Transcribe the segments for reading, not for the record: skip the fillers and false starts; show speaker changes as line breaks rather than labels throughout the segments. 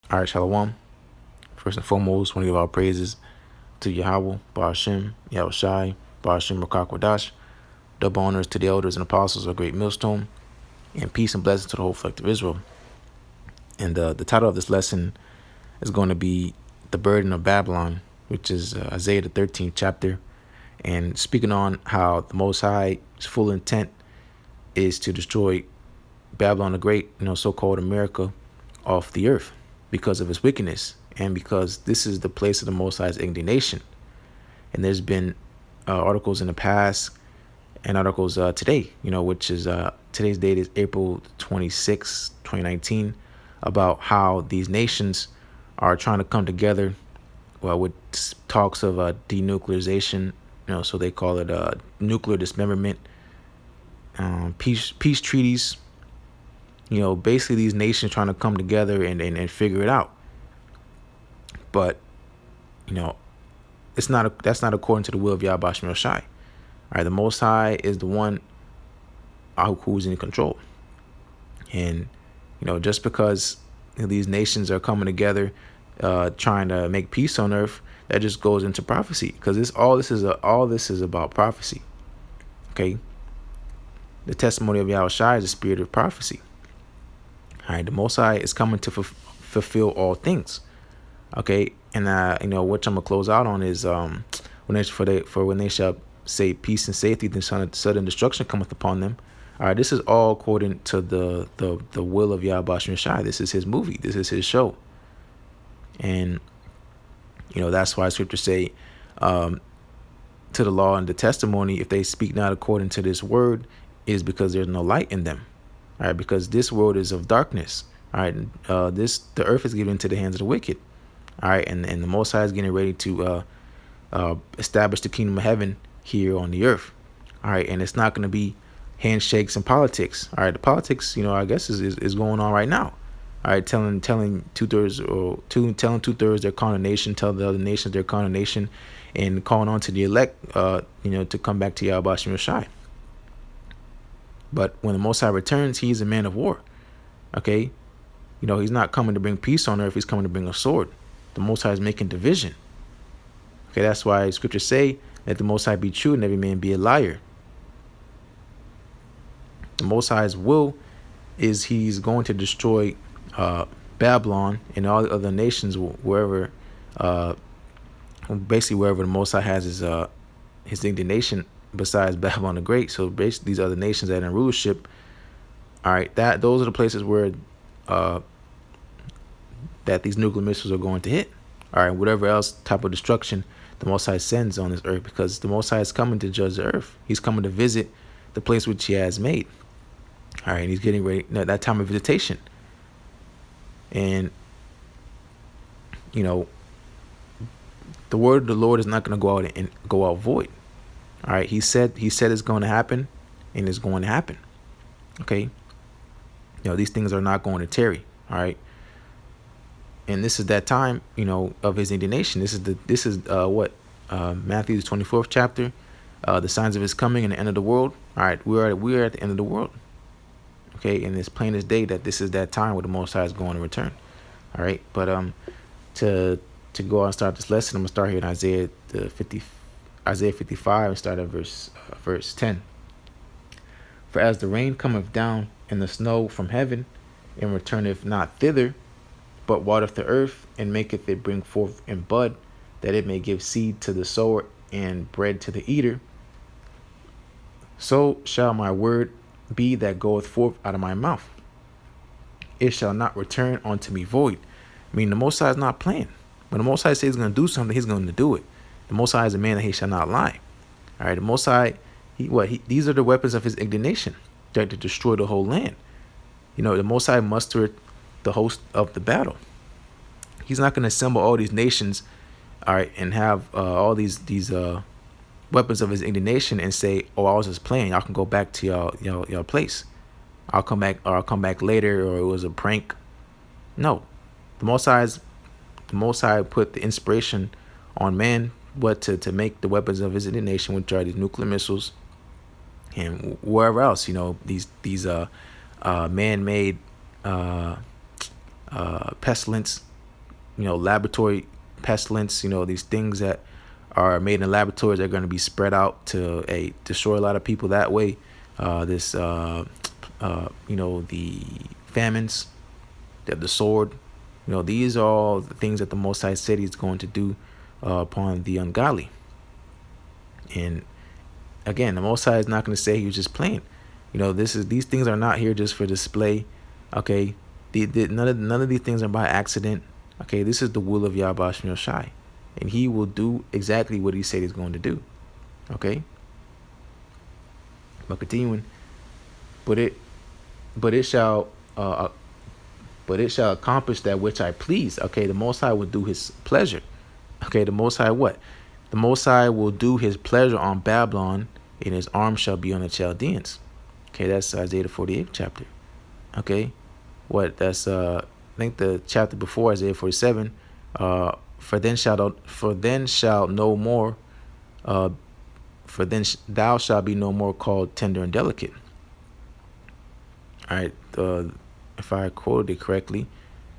All right, Shalom. First and foremost, want to give our praises to Yahawah, Ba'ashem, YAHAWASHI, Ba'ashem, Rakakwadash. Double honors to the elders and apostles of Great Millstone, and peace and blessings to the whole collective Israel. And the title of this lesson is going to be The Burden of Babylon, which is Isaiah the 13th chapter, and speaking on how the Most High's full intent is to destroy Babylon the Great, so-called America, off the earth because of its wickedness, and because this is the place of the Most High's indignation. And there's been articles in the past and articles today, which is today's date is April 26, 2019, about how these nations are trying to come together, with talks of denuclearization, so they call it nuclear dismemberment, peace treaties. Basically these nations trying to come together and figure it out. But, that's not according to the will of Yahweh Shai. All right, the Most High is the one who's in control. And, just because these nations are coming together, trying to make peace on earth, that just goes into prophecy, because all this is about prophecy. Okay, the testimony of Yahweh Shai is the spirit of prophecy. All right, the Most High is coming to fulfill all things. Okay, and what I'm gonna close out on is when they shall say peace and safety, then sudden destruction cometh upon them. All right, this is all according to the will of Yahweh Shai. This is his movie. This is his show. And that's why scriptures say to the law and the testimony, if they speak not according to this word, is because there's no light in them. All right, because this world is of darkness. All right, the earth is given into the hands of the wicked. All right, and the Most High is getting ready to establish the kingdom of heaven here on the earth. All right, and it's not going to be handshakes and politics. All right, the politics, I guess is going on right now. All right, telling two-thirds their condemnation, tell the other nations their condemnation, and calling on to the elect, to come back to Yahweh Shai. But when the Most High returns, he's a man of war. Okay, he's not coming to bring peace on earth. He's coming to bring a sword. The Most High is making division. Okay, that's why scriptures say that the Most High be true and every man be a liar. The Most High's will is he's going to destroy Babylon and all the other nations wherever, basically wherever the Most High has his indignation, besides Babylon the Great. So basically these other nations that are in rulership, all right, those are the places where that these nuclear missiles are going to hit. All right, whatever else type of destruction the Most High sends on this earth, because the Most High is coming to judge the earth. He's coming to visit the place which he has made. All right, and he's getting ready, that time of visitation. And, the word of the Lord is not going to go out and go out void. All right, he said it's going to happen, and it's going to happen. Okay, these things are not going to tarry. All right, and this is that time, of his indignation. This is Matthew the 24th chapter, the signs of his coming and the end of the world. All right, we're at the end of the world. Okay, and it's plain as day that this is that time where the Most High is going to return. All right, but to go out and start this lesson, I'm gonna start here in Isaiah 55 and start at verse 10. For as the rain cometh down and the snow from heaven, and returneth not thither, but watereth the earth, and maketh it bring forth and bud, that it may give seed to the sower and bread to the eater, so shall my word be that goeth forth out of my mouth. It shall not return unto me void. I mean, the Most High is not playing. When the Most High says he's going to do something, he's going to do it. The Most High is a man that he shall not lie. All right, the Most High, these are the weapons of his indignation. They're to destroy the whole land. The Most High mustered the host of the battle. He's not going to assemble all these nations, all right, and have all these weapons of his indignation and say, "Oh, I was just playing. Y'all can go back to y'all place. I'll come back later, or it was a prank." No, the Most High put the inspiration on man to make the weapons of his indignation, which are these nuclear missiles, and wherever else, these man-made pestilence, laboratory pestilence, these things that are made in laboratories are going to be spread out to destroy a lot of people that way. The famines, the sword, these are all the things that the Most High said He's going to do upon the ungodly. And again, the Most High is not going to say He was just playing. These things are not here just for display. Okay, none of these things are by accident. Okay, this is the will of YAHAWASHI, and He will do exactly what He said He's going to do. Okay, but continuing, but it shall accomplish that which I please. Okay, the Most High will do His pleasure. Okay, the Most High what? The Most High will do His pleasure on Babylon, and His arm shall be on the Chaldeans. Okay, that's Isaiah the 48th chapter. Okay, what? That's I think the chapter before, Isaiah 47. For then thou shalt be no more called tender and delicate. All right, if I quoted it correctly,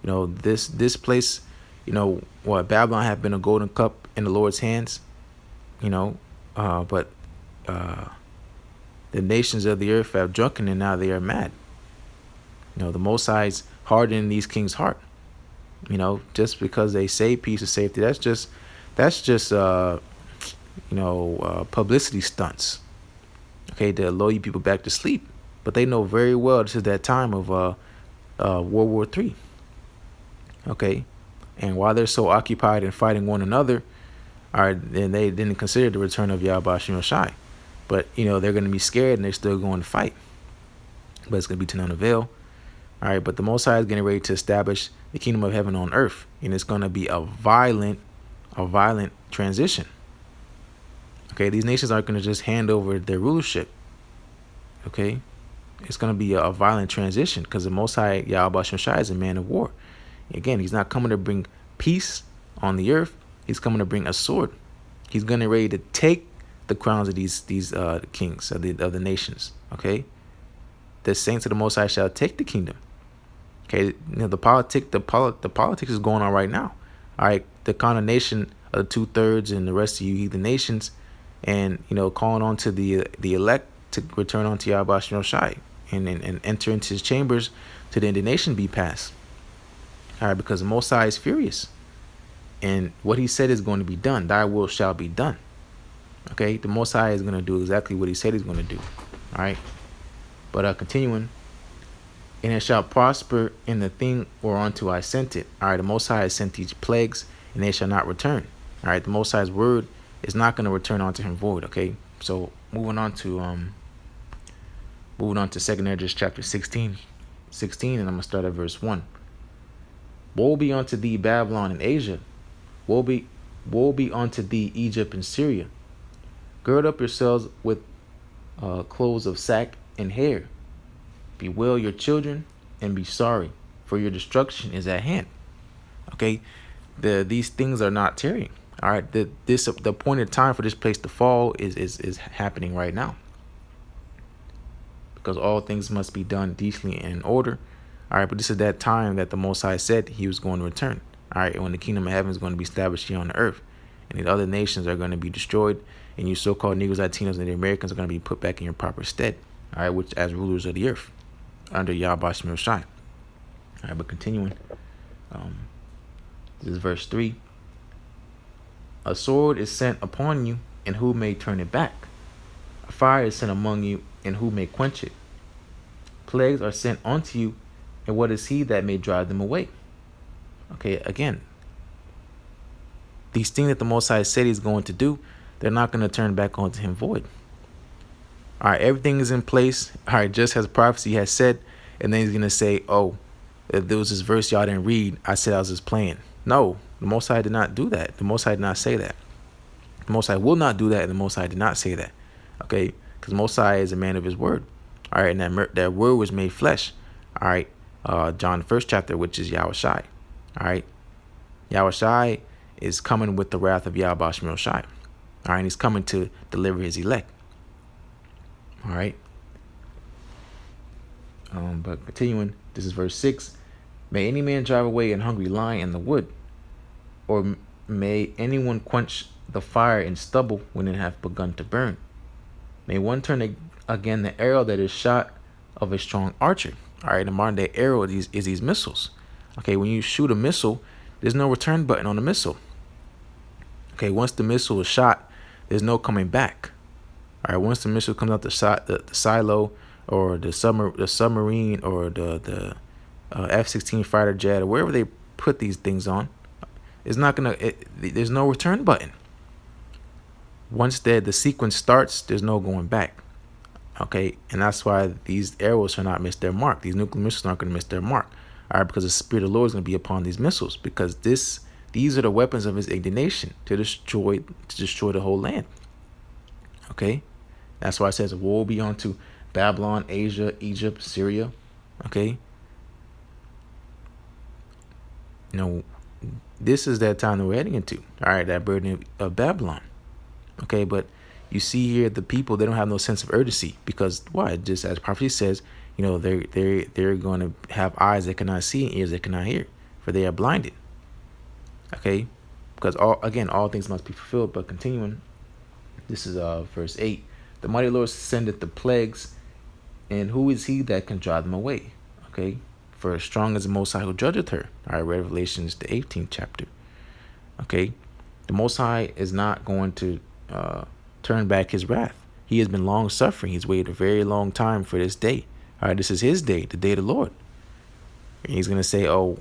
this place, Babylon had been a golden cup in the Lord's hands, but the nations of the earth have drunken, and now they are mad. The Most High's hardening these kings' heart. Just because they say peace and safety, that's just publicity stunts. Okay, to lull you people back to sleep. But they know very well this is that time of World War III. Okay, and while they're so occupied in fighting one another, then they didn't consider the return of YAHAWASHI. But they're going to be scared, and they're still going to fight. But it's going to be to none avail. All right, but the Most High is getting ready to establish the kingdom of heaven on earth, and it's going to be a violent transition. Okay, these nations aren't going to just hand over their rulership. Okay, it's going to be a violent transition because the Most High YAHAWASHI is a man of war. Again, He's not coming to bring peace on the earth. He's coming to bring a sword. He's going to ready to take the crowns of these kings of the nations. Okay, the saints of the Most High shall take the kingdom. Okay, the politics is going on right now. All right, the condemnation of 2/3 and the rest of you heathen nations, and calling on to the elect to return unto YAHAWASHI and enter into His chambers to the indignation be passed. All right, because the Most High is furious, and what He said is going to be done. Thy will shall be done. Okay, the Most High is going to do exactly what He said He's going to do. All right, but continuing. And it shall prosper in the thing whereunto I sent it. All right, the Most High has sent these plagues, and they shall not return. All right, the Most High's word is not going to return unto Him void. Okay, so moving on to 2nd Esdras chapter 16, and I'm gonna start at verse 1. Woe be unto thee, Babylon and Asia. Woe be unto thee, Egypt and Syria. Gird up yourselves with clothes of sack and hair. Bewail your children and be sorry, for your destruction is at hand. Okay, these things are not tarrying. All right, the appointed time for this place to fall is happening right now, because all things must be done decently and in order. All right, but this is that time that the Most High said He was going to return. All right, and when the kingdom of heaven is going to be established here on the earth, and the other nations are going to be destroyed, and you so-called Negroes, Latinos, and the Americans are going to be put back in your proper stead. All right, which as rulers of the earth under YAHAWASHI. All right, but continuing, this is verse 3. A sword is sent upon you, and who may turn it back? A fire is sent among you, and who may quench it? Plagues are sent unto you, and what is he that may drive them away? Okay, again, these things that the Most High said He's going to do, they're not going to turn back onto Him void. All right, everything is in place. All right, just as prophecy has said, and then He's going to say, oh, there was this verse y'all didn't read. I said I was just playing. No, the Most High did not do that. The Most High did not say that. The Most High will not do that, and the Most High did not say that. Okay, because the Most High is a man of His word. All right, and that word was made flesh. All right, John 1st chapter, which is YAHAWASHI. All right, YAHAWASHI is coming with the wrath of YAHAWASHI. All right, and He's coming to deliver His elect. All right. But continuing, this is verse 6. May any man drive away an hungry lion in the wood, or may anyone quench the fire in stubble when it hath begun to burn? May one turn again the arrow that is shot of a strong archer. All right, the modern day arrow is these missiles. Okay, when you shoot a missile, there's no return button on the missile. Okay, once the missile is shot, there's no coming back. All right, once the missile comes out the silo or the submarine or the F-16 fighter jet or wherever they put these things on, it's not gonna. There's no return button. Once the sequence starts, there's no going back. Okay, and that's why these arrows shall not miss their mark. These nuclear missiles aren't going to miss their mark. All right, because the Spirit of the Lord is going to be upon these missiles, because these are the weapons of His indignation to destroy the whole land. Okay, that's why it says, "Woe be unto Babylon, Asia, Egypt, Syria." Okay, this is that time that we're heading into. All right, that burden of Babylon. Okay, but you see here the people, they don't have no sense of urgency, because why? Just as prophecy says, they're going to have eyes that cannot see and ears that cannot hear, for they are blinded. Okay, because all things must be fulfilled. But continuing, this is verse 8. The mighty Lord sendeth the plagues, and who is he that can drive them away? Okay, for strong is the Most High who judgeth her. All right, Revelations the 18th chapter. Okay, the Most High is not going to turn back His wrath. He has been long suffering. He's waited a very long time for this day. All right, this is His day, the day of the Lord. And He's gonna say, "Oh,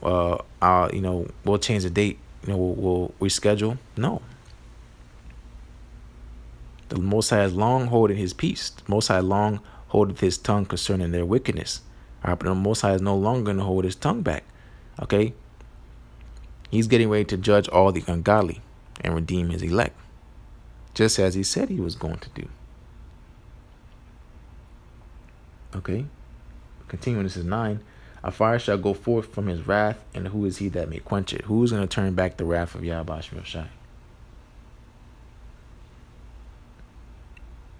we'll change the date. We'll reschedule." No. The Most High has long holding His peace. The Most High long holdeth His tongue concerning their wickedness. All right, but the Most High is no longer gonna hold His tongue back. Okay. He's getting ready to judge all the ungodly and redeem His elect, just as He said He was going to do. Okay, continuing, this is 9. A fire shall go forth from His wrath, and who is he that may quench it? Who's going to turn back the wrath of YAHAWASHI?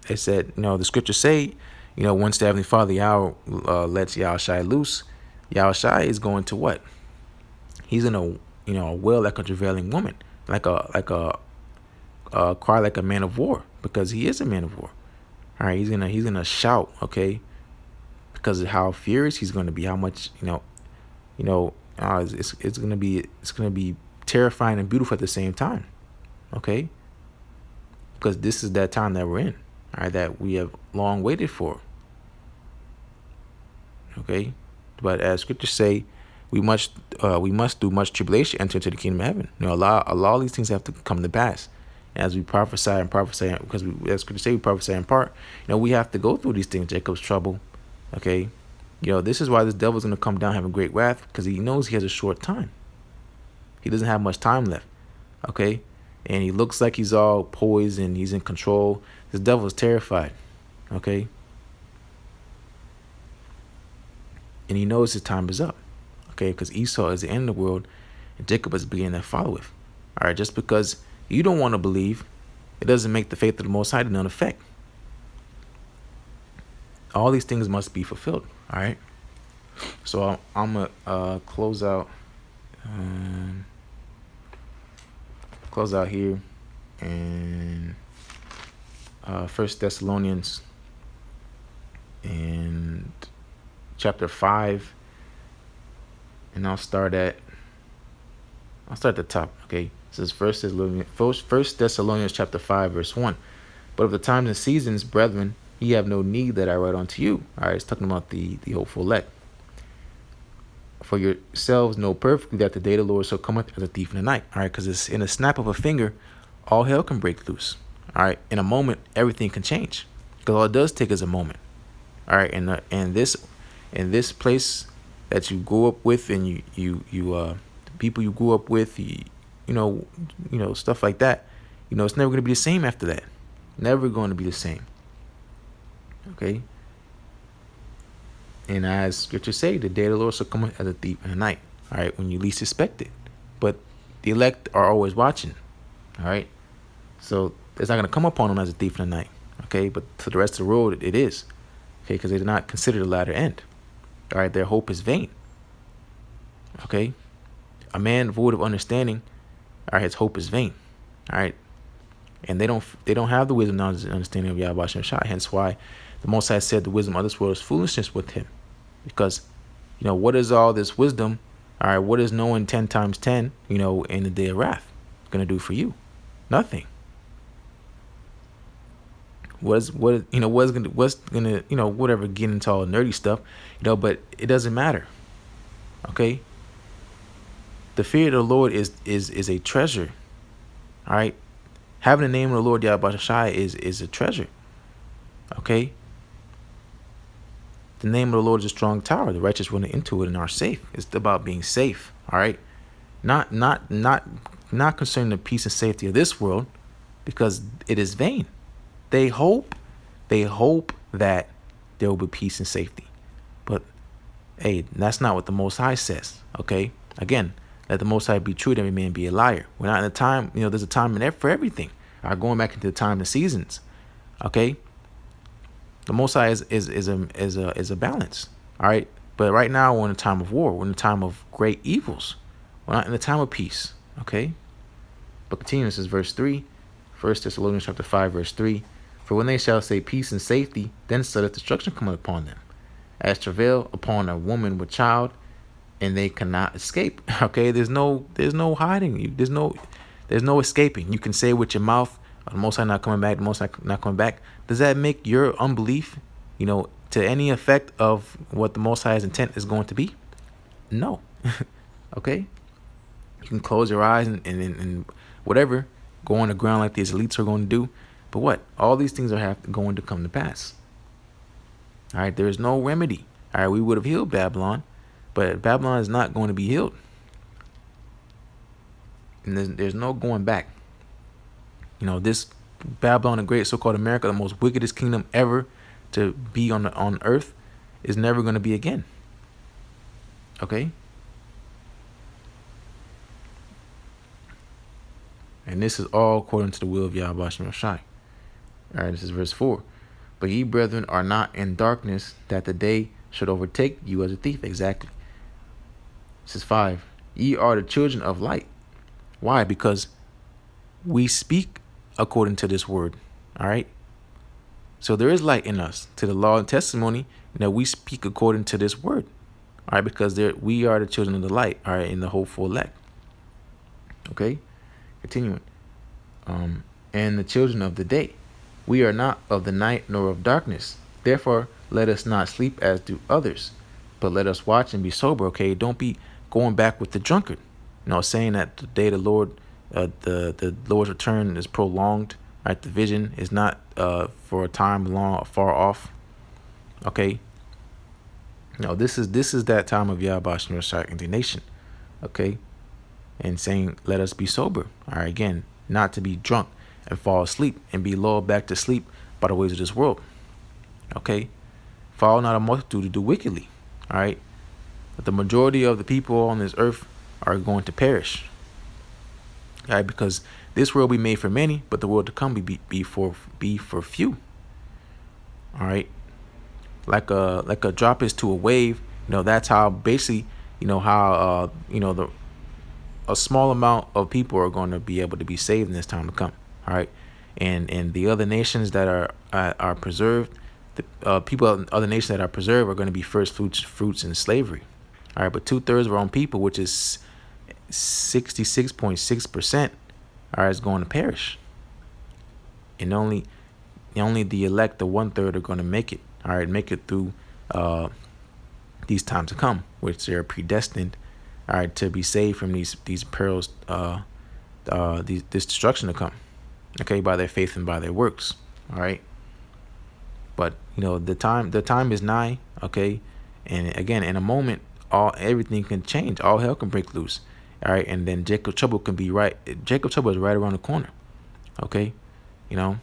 They said, the scriptures say, once the Heavenly Father Yahweh lets YAHAWASHI loose, YAHAWASHI is going to what? He's in a wail like a travailing woman, like a cry like a man of war, because He is a man of war. All right, he's gonna shout, okay, because of how furious He's going to be, how much it's gonna be terrifying and beautiful at the same time. Okay, because this is that time that we're in, all right, that we have long waited for. Okay, but as scriptures say, we must through much tribulation enter into the kingdom of heaven. A lot of these things have to come to pass. As we prophesy, because as scripture say, we prophesy in part. We have to go through these things. Jacob's trouble. Okay, this is why this devil is going to come down having great wrath, because he knows he has a short time. He doesn't have much time left. Okay, and he looks like he's all poised and he's in control. This devil is terrified. Okay, and he knows his time is up. Okay, because Esau is the end of the world, and Jacob is the beginning that followeth. All right, just because you don't want to believe, it doesn't make the faith of the Most High to none effect. All these things must be fulfilled. All right. So I'm gonna close out here, and 1 Thessalonians and chapter 5, and I'll start at the top. Okay. This is 1 Thessalonians chapter 5, verse 1. But of the times and seasons, brethren, ye have no need that I write unto you. All right, it's talking about the hopeful elect. For yourselves know perfectly that the day of the Lord shall cometh as a thief in the night. All right, because it's in a snap of a finger, all hell can break loose. All right, in a moment, everything can change, because all it does take is a moment. All right, and this place that you grew up with, and the people you grew up with, stuff like that, it's never going to be the same after that. Never going to be the same. Okay, and as scriptures say, the day of the Lord shall come as a thief in the night. All right, when you least expect it. But the elect are always watching. All right, so it's not going to come upon them as a thief in the night. Okay, but to the rest of the world, it is. Okay, because they did not consider the latter end. All right, their hope is vain. Okay, a man void of understanding All right, his hope is vain. All right, and they don't have the wisdom knowledge and understanding of YAHAWASHI Shai. Hence why the Most High said the wisdom of this world is foolishness with him, because what is all this wisdom? All right, what is knowing 10 times 10? In the day of wrath, gonna do for you? Nothing. What's gonna whatever, get into all nerdy stuff, but it doesn't matter. Okay. The fear of the Lord is a treasure. All right. Having the name of the Lord YAHAWASHI Shai is a treasure. Okay. The name of the Lord is a strong tower. The righteous run into it and are safe. It's about being safe. All right. Not concerning the peace and safety of this world, because it is vain. They hope that there will be peace and safety. But hey, that's not what the Most High says. Okay. Again, let the Most High be true, and every man be a liar. We're not in a time, there's a time for everything. All right, going back into the time of seasons. Okay. The Most High is a balance. All right. But right now we're in a time of war. We're in a time of great evils. We're not in a time of peace. Okay. But continue, this is verse 3. 1 Thessalonians chapter 5, verse 3. For when they shall say peace and safety, then shall destruction come upon them, as travail upon a woman with child, and they cannot escape. Okay, there's no hiding. There's no escaping. You can say with your mouth, the Most High not coming back, the Most High not coming back. Does that make your unbelief, to any effect of what the Most High's intent is going to be? No. Okay. You can close your eyes and whatever, go on the ground like these elites are going to do. But what? All these things are going to come to pass. All right, there is no remedy. All right, we would have healed Babylon, but Babylon is not going to be healed. And there's no going back. This Babylon, the great so-called America, the most wickedest kingdom ever to be on earth, is never going to be again. Okay? And this is all according to the will of YAHAWASHI Shai. All right, this is verse 4. But ye, brethren, are not in darkness, that the day should overtake you as a thief. Exactly. This is 5. Ye are the children of light. Why? Because we speak according to this word. All right. So there is light in us, to the law and testimony, that we speak according to this word. All right, because we are the children of the light. All right, in the hopeful elect. Okay. Continuing. And the children of the day. We are not of the night nor of darkness. Therefore, let us not sleep as do others, but let us watch and be sober. Okay, don't be going back with the drunkard. Saying that the day of the Lord, the Lord's return is prolonged. Right, the vision is not for a time far off. Okay. No, this is that time of YAHAWASHI Shai indignation. Okay, and saying, let us be sober. All right, again, not to be drunk and fall asleep and be lulled back to sleep by the ways of this world. Okay, follow not a multitude to do wickedly. All right, but the majority of the people on this earth are going to perish. All right, because this world be made for many, but the world to come be for few. All right, like a drop is to a wave. That's how basically a small amount of people are going to be able to be saved in this time to come. All right, and the other nations that are preserved, the people of other nations that are preserved are going to be first fruits in slavery. All right, but 2/3 of our own people, which is 66.6%, is going to perish, and only the elect, the 1/3, are going to make it. All right, make it through these times to come, which they're predestined. All right, to be saved from these perils, this destruction to come. Okay, by their faith and by their works. All right, but the time is nigh. Okay, and again, in a moment, everything can change. All hell can break loose. All right, and then Jacob's trouble Jacob's trouble is right around the corner. Okay, a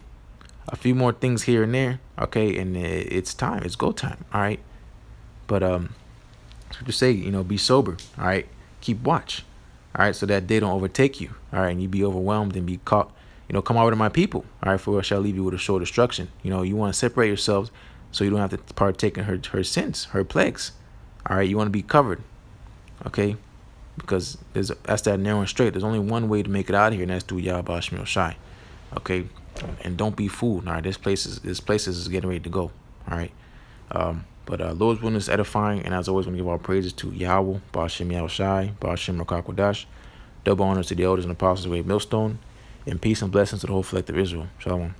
few more things here and there. Okay, and it's time. It's go time. All right, but to say, be sober. All right, keep watch. All right, so that they don't overtake you. All right, and you be overwhelmed and be caught. Come out of my people. All right, for I shall leave you with a sure destruction. You want to separate yourselves so you don't have to partake in her sins, her plagues. All right, you want to be covered. Okay. because that's that narrow and straight. There's only one way to make it out of here, and that's through YAHAWASHI Shai. Okay, and don't be fooled. All right, this place is getting ready to go. All right, but Lord's willing is edifying, and as always, we give our praises to Yahweh, Ba'ashem Yahushai, Ba'ashem Rakakwadash. Double honors to the elders and apostles of the way of Millstone, and peace and blessings to the whole collective Israel. Shalom.